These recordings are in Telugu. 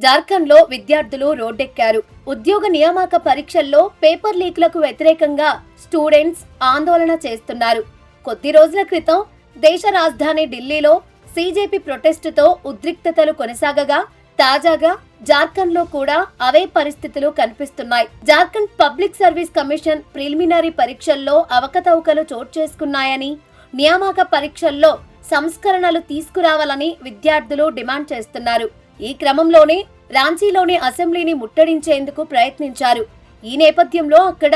జార్ఖండ్ లో విద్యార్థులు రోడ్డెక్కారు. ఉద్యోగ నియామక పరీక్షల్లో పేపర్ లీక్లకు వ్యతిరేకంగా స్టూడెంట్స్ ఆందోళన చేస్తున్నారు. కొద్ది రోజుల క్రితం దేశ రాజధాని ఢిల్లీలో సీజేపీ ప్రొటెస్టుతో ఉద్రిక్తతలు కొనసాగగా తాజాగా జార్ఖండ్ లో కూడా అవే పరిస్థితులు కనిపిస్తున్నాయి. Jharkhand public service commission preliminary పరీక్షల్లో అవకతవకలు చోటు చేసుకున్నాయని, నియామక పరీక్షల్లో సంస్కరణలు తీసుకురావాలని విద్యార్థులు డిమాండ్ చేస్తున్నారు. ఈ క్రమంలోనే రాంచీలోని అసెంబ్లీని ముట్టడించేందుకు ప్రయత్నించారు. ఈ నేపథ్యంలో అక్కడ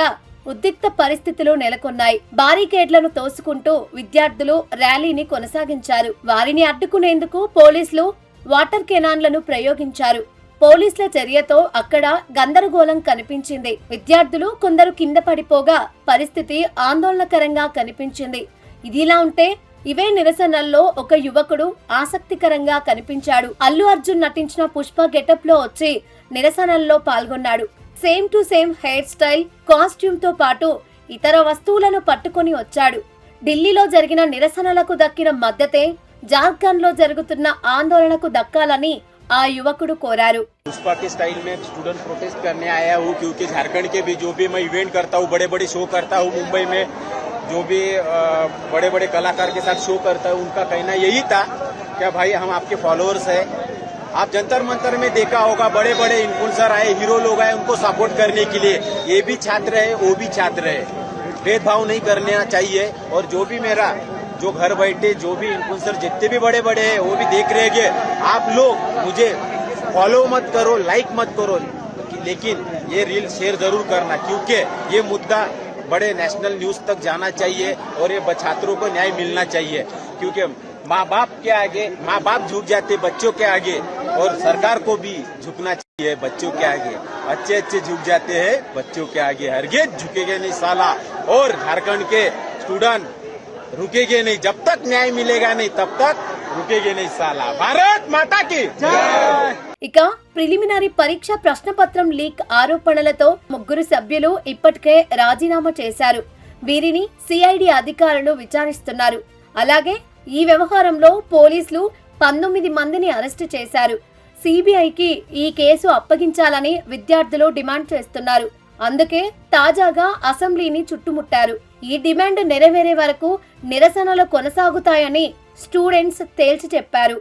ఉద్రిక్త పరిస్థితులు నెలకొన్నాయి. బారికేడ్లను తోసుకుంటూ విద్యార్థులు ర్యాలీని కొనసాగించారు. వారిని అడ్డుకునేందుకు పోలీసులు వాటర్ కెనాన్లను ప్రయోగించారు. పోలీసుల చర్యతో అక్కడ గందరగోళం కనిపించింది. విద్యార్థులు కొందరు కింద పడిపోగా పరిస్థితి ఆందోళనకరంగా కనిపించింది. ఇదిలా ఉంటే ఇవే నిరసనల్లో ఒక యువకుడు ఆసక్తికరంగా కనిపించాడు. అల్లు అర్జున్ నటించిన పుష్ప గెటప్ లో వచ్చి నిరసనల్లో పాల్గొన్నాడు. Same to same hair style, costume తో పాటు ఇతర వస్తువులను పట్టుకొని వచ్చాడు. ఢిల్లీలో జరిగిన నిరసనలకు దక్కిన మద్దతే జార్ఖండ్ లో జరుగుతున్న ఆందోళనకు దక్కాలని ఆ యువకుడు కోరారు. पुष्पा के स्टाइल में स्टूडेंट प्रोटेस्ट करने आया हूँ, क्योंकि झारखंड के भी जो भी मैं इवेंट करता हूँ, बड़े बड़े शो करता हूँ, मुंबई में जो भी बड़े बड़े कलाकार के साथ शो करता हूँ, उनका कहना यही था कि भाई हम आपके फॉलोअर्स हैं। आप जंतर मंतर में देखा होगा, बड़े बड़े इन्फ्लुएंसर आए, हीरो लोग आए, उनको सपोर्ट करने के लिए। ये भी छात्र है, वो भी छात्र है, भेदभाव नहीं करना चाहिए। और जो भी मेरा जो घर बैठे जो भी इन्फ्लुएंसर जितने भी बड़े बड़े हैं, वो भी देख रहे हैं कि आप लोग मुझे फॉलो मत करो, लाइक मत करो, लेकिन ये रील शेयर जरूर करना, क्योंकि ये मुद्दा बड़े नेशनल न्यूज तक जाना चाहिए और ये छात्रों को न्याय मिलना चाहिए। क्योंकि माँ बाप के आगे, माँ बाप झुक जाते बच्चों के आगे, और सरकार को भी झुकना चाहिए बच्चों के आगे। अच्छे अच्छे झुक जाते हैं बच्चों के आगे, हरगिज झुकेंगे नहीं साला। और झारखंड के स्टूडेंट रुकेंगे नहीं, जब तक न्याय मिलेगा नहीं तब तक रुकेंगे नहीं साला। भारत माता की जय। ఇక ప్రిలిమినరీ పరీక్ష ప్రశ్నపత్రం లీక్ ఆరోపణలతో ముగ్గురు సభ్యులు ఇప్పటికే రాజీనామా చేశారు. వీరిని సిఐడి అధికారులు విచారిస్తున్నారు. అలాగే ఈ వ్యవహారంలో పోలీసులు 19 మందిని అరెస్టు చేశారు. సిబిఐకి ఈ కేసు అప్పగించాలని విద్యార్థులు డిమాండ్ చేస్తున్నారు. అందుకే తాజాగా అసెంబ్లీని చుట్టుముట్టారు. ఈ డిమాండ్ నెరవేరే వరకు నిరసనలు కొనసాగుతాయని స్టూడెంట్స్ తేల్చి చెప్పారు.